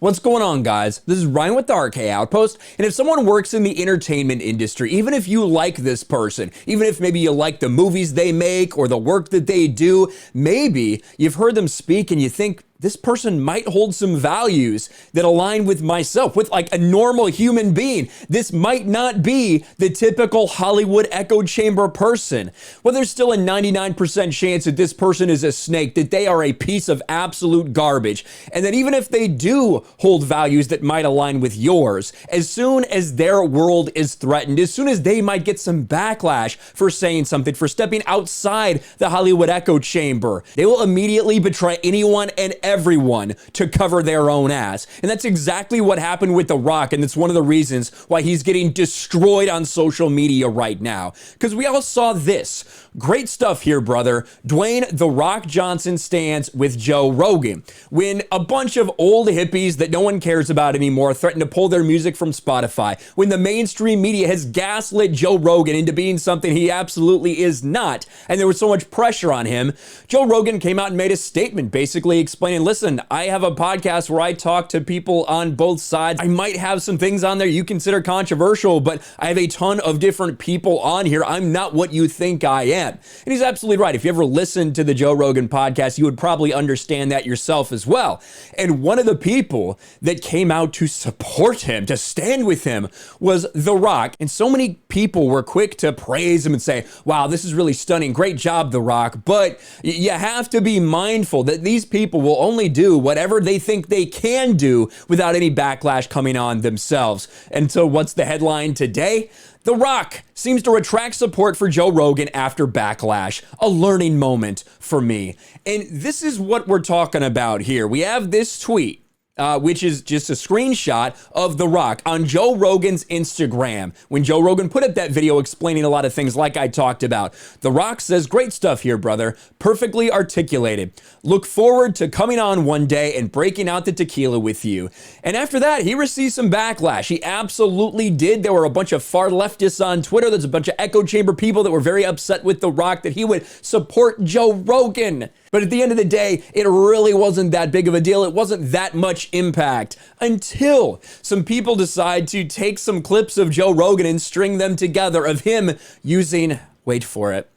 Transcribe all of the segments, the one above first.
What's going on, guys? This is Ryan with the RK Outpost, and if someone works in the entertainment industry, even if you like this person, even if maybe you like the movies they make or the work that they do, maybe you've heard them speak and you think, this person might hold some values that align with myself, with like a normal human being. This might not be the typical Hollywood echo chamber person. Well, there's still a 99% chance that this person is a snake, that they are a piece of absolute garbage, and that even if they do hold values that might align with yours, as soon as their world is threatened, as soon as they might get some backlash for saying something, for stepping outside the Hollywood echo chamber, they will immediately betray anyone and everyone to cover their own ass. And that's exactly what happened with The Rock, and it's one of the reasons why he's getting destroyed on social media right now. Because we all saw this. Great stuff here, brother. Dwayne "The Rock" Johnson stands with Joe Rogan. When a bunch of old hippies that no one cares about anymore threaten to pull their music from Spotify, when the mainstream media has gaslit Joe Rogan into being something he absolutely is not, and there was so much pressure on him, Joe Rogan came out and made a statement basically explaining, listen, I have a podcast where I talk to people on both sides. I might have some things on there you consider controversial, but I have a ton of different people on here. I'm not what you think I am. And he's absolutely right. If you ever listened to the Joe Rogan podcast, you would probably understand that yourself as well. And one of the people that came out to support him, to stand with him, was The Rock. And so many people were quick to praise him and say, wow, this is really stunning. Great job, The Rock. But you have to be mindful that these people will only do whatever they think they can do without any backlash coming on themselves. And so what's the headline today? The Rock seems to retract support for Joe Rogan after backlash. A learning moment for me. And this is what we're talking about here. We have this tweet, which is just a screenshot of The Rock on Joe Rogan's Instagram. When Joe Rogan put up that video explaining a lot of things like I talked about. The Rock says, great stuff here, brother. Perfectly articulated. Look forward to coming on one day and breaking out the tequila with you. And after that, he received some backlash. He absolutely did. There were a bunch of far leftists on Twitter. There's a bunch of echo chamber people that were very upset with The Rock that he would support Joe Rogan. But at the end of the day, it really wasn't that big of a deal. It wasn't that much impact until some people decide to take some clips of Joe Rogan and string them together of him using, wait for it,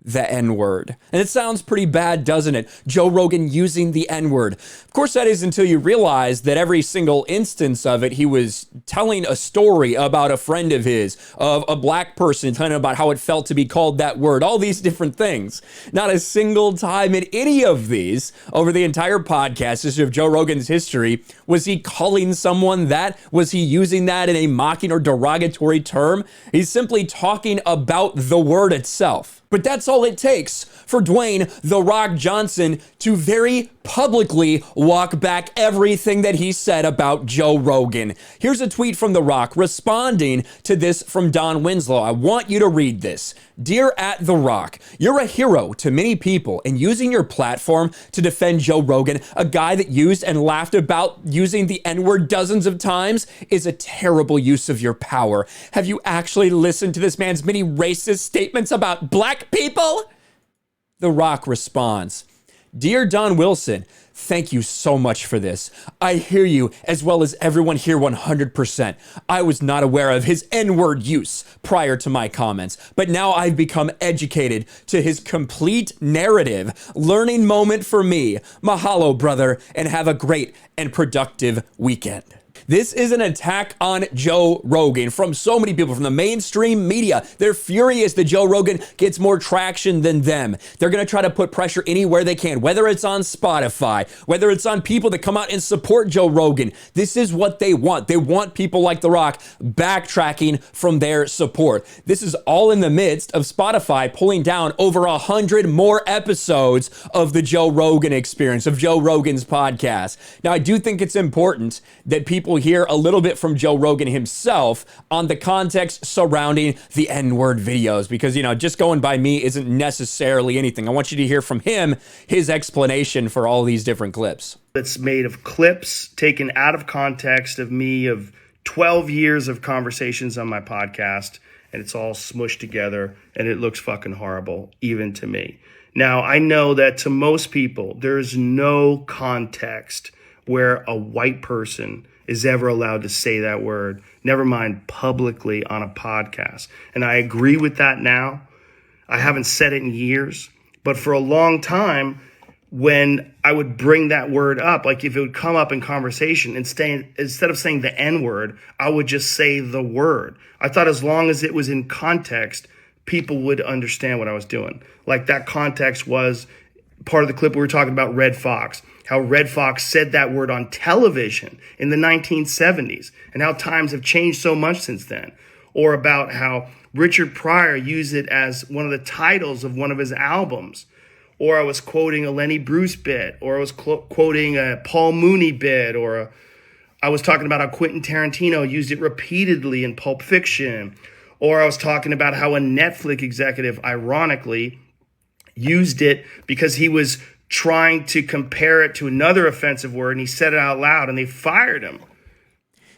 the N-word. And it sounds pretty bad, doesn't it? Joe Rogan using the N-word. Of course, that is until you realize that every single instance of it, he was telling a story about a friend of his, of a black person, telling about how it felt to be called that word, all these different things. Not a single time in any of these, over the entire podcast history of Joe Rogan's history, was he calling someone that? Was he using that in a mocking or derogatory term? He's simply talking about the word itself. But that's all it takes for Dwayne "The Rock" Johnson to very publicly walk back everything that he said about Joe Rogan. Here's a tweet from The Rock responding to this from Don Winslow. I want you to read this. Dear @The Rock, you're a hero to many people, and using your platform to defend Joe Rogan, a guy that used and laughed about using the N-word dozens of times, is a terrible use of your power. Have you actually listened to this man's many racist statements about black people? The Rock responds, Dear Don Wilson, thank you so much for this. I hear you as well as everyone here 100%. I was not aware of his N-word use prior to my comments, but now I've become educated to his complete narrative. Learning moment for me. Mahalo, brother, and have a great and productive weekend. This is an attack on Joe Rogan from so many people, from the mainstream media. They're furious that Joe Rogan gets more traction than them. They're going to try to put pressure anywhere they can, whether it's on Spotify, whether it's on people that come out and support Joe Rogan. This is what they want. They want people like The Rock backtracking from their support. This is all in the midst of Spotify pulling down over 100 more episodes of the Joe Rogan Experience, of Joe Rogan's podcast. Now, I do think it's important that people hear a little bit from Joe Rogan himself on the context surrounding the N-word videos, because, you know, just going by me isn't necessarily anything. I want you to hear from him, his explanation for all these different clips. It's made of clips taken out of context of me, of 12 years of conversations on my podcast, and it's all smushed together, and it looks fucking horrible, even to me. Now, I know that to most people, there's no context where a white person is ever allowed to say that word, never mind publicly on a podcast. And I agree with that now. I haven't said it in years, but for a long time, when I would bring that word up, like if it would come up in conversation, instead of saying the N word, I would just say the word. I thought as long as it was in context, people would understand what I was doing. Like that context was part of the clip we were talking about Red Fox, how Red Fox said that word on television in the 1970s and how times have changed so much since then. Or about how Richard Pryor used it as one of the titles of one of his albums. Or I was quoting a Lenny Bruce bit, or I was quoting a Paul Mooney bit, or I was talking about how Quentin Tarantino used it repeatedly in Pulp Fiction. Or I was talking about how a Netflix executive, ironically, used it because he was trying to compare it to another offensive word, and he said it out loud, and they fired him.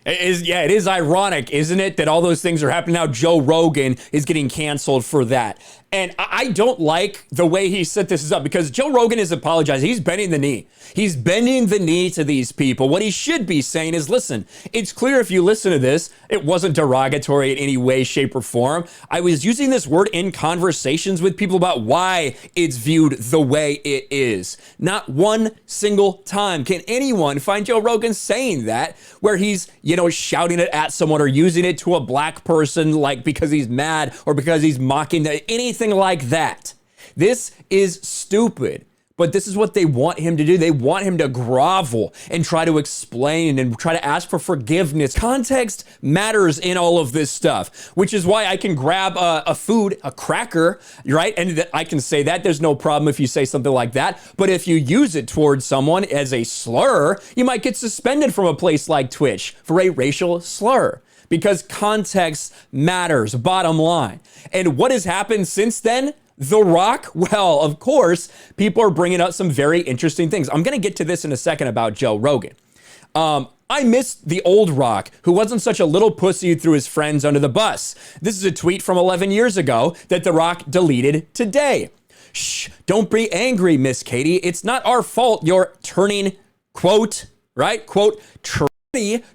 It is ironic, isn't it, that all those things are happening now. Joe Rogan is getting canceled for that. And I don't like the way he set this up, because Joe Rogan is apologizing. He's bending the knee. He's bending the knee to these people. What he should be saying is, listen, it's clear if you listen to this, it wasn't derogatory in any way, shape, or form. I was using this word in conversations with people about why it's viewed the way it is. Not one single time can anyone find Joe Rogan saying that, where he's, shouting it at someone or using it to a black person, like because he's mad or because he's mocking anything like that. This is stupid. But this is what they want him to do. They want him to grovel and try to explain and try to ask for forgiveness. Context matters in all of this stuff, which is why I can grab a cracker, right? And I can say that. There's no problem if you say something like that. But if you use it towards someone as a slur, you might get suspended from a place like Twitch for a racial slur. Because context matters, bottom line. And what has happened since then? The Rock? Well, of course, people are bringing up some very interesting things. I'm going to get to this in a second about Joe Rogan. I missed the old Rock, who wasn't such a little pussy who threw his friends under the bus. This is a tweet from 11 years ago that The Rock deleted today. Shh, don't be angry, Miss Katie. It's not our fault you're turning, quote, right? Quote,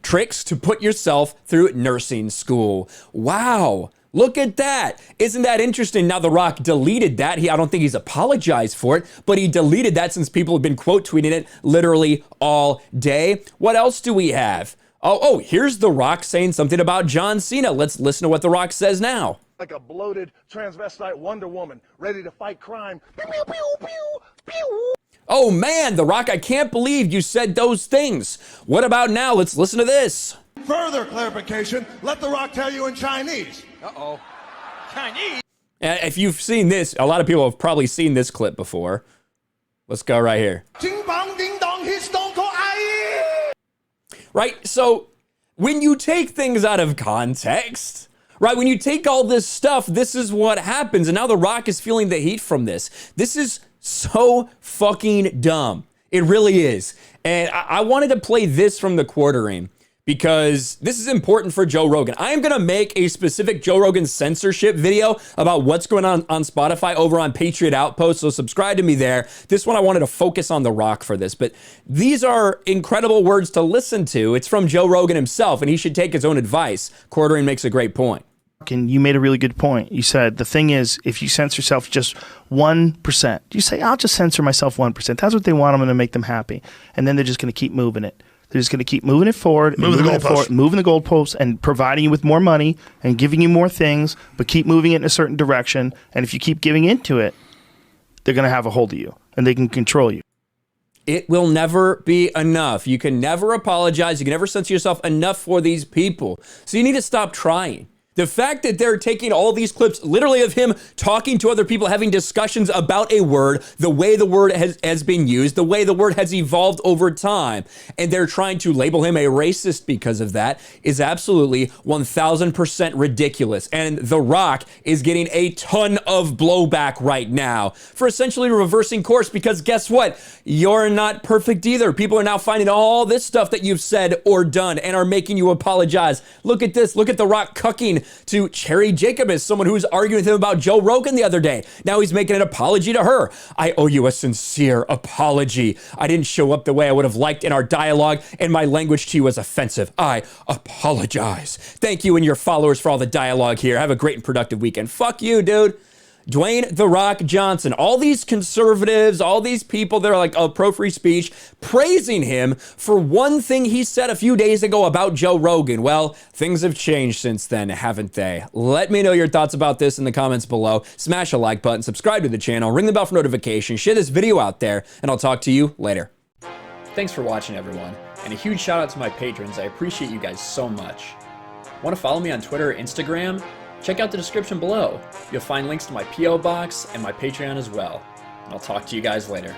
tricks to put yourself through nursing school. Wow. Look at that. Isn't that interesting? Now, The Rock deleted that. I don't think he's apologized for it, but he deleted that since people have been quote tweeting it literally all day. What else do we have? Oh, here's The Rock saying something about John Cena. Let's listen to what The Rock says now. Like a bloated transvestite Wonder Woman, ready to fight crime. Pew, pew, pew, pew, pew. Oh man, The Rock, I can't believe you said those things. What about now? Let's listen to this. Further clarification, let The Rock tell you in Chinese. Uh-oh. Chinese? If you've seen this, a lot of people have probably seen this clip before. Let's go right here. Right, so when you take things out of context, right, when you take all this stuff, this is what happens. And now The Rock is feeling the heat from this. This is so fucking dumb. It really is. And I wanted to play this from the quartering, because this is important for Joe Rogan. I am going to make a specific Joe Rogan censorship video about what's going on Spotify over on Patriot Outpost, so subscribe to me there. This one I wanted to focus on The Rock for this, but these are incredible words to listen to. It's from Joe Rogan himself, and he should take his own advice. Quartering makes a great point. And you made a really good point. You said the thing is, if you censor yourself just 1%, you say, I'll just censor myself 1%. That's what they want. I'm going to make them happy. And then they're just going to keep moving it. They're just going to keep moving it forward, moving the goalposts, and providing you with more money and giving you more things, but keep moving it in a certain direction. And if you keep giving into it, they're going to have a hold of you and they can control you. It will never be enough. You can never apologize. You can never censor yourself enough for these people. So you need to stop trying. The fact that they're taking all these clips literally of him talking to other people, having discussions about a word, the way the word has been used, the way the word has evolved over time, and they're trying to label him a racist because of that, is absolutely 1000% ridiculous. And The Rock is getting a ton of blowback right now for essentially reversing course, because guess what? You're not perfect either. People are now finding all this stuff that you've said or done and are making you apologize. Look at this. Look at The Rock cucking to Cherry Jacobus, someone who was arguing with him about Joe Rogan the other day. Now he's making an apology to her. I owe you a sincere apology. I didn't show up the way I would have liked in our dialogue, and my language to you was offensive. I apologize. Thank you and your followers for all the dialogue here. Have a great and productive weekend. Fuck you, dude. Dwayne "The Rock" Johnson, all these conservatives, all these people that are like, oh, pro-free speech, praising him for one thing he said a few days ago about Joe Rogan. Well, things have changed since then, haven't they? Let me know your thoughts about this in the comments below. Smash a like button, subscribe to the channel, ring the bell for notifications, share this video out there, and I'll talk to you later. Thanks for watching, everyone, and a huge shout out to my patrons. I appreciate you guys so much. Want to follow me on Twitter or Instagram? Check out the description below. You'll find links to my P.O. box and my Patreon as well. And I'll talk to you guys later.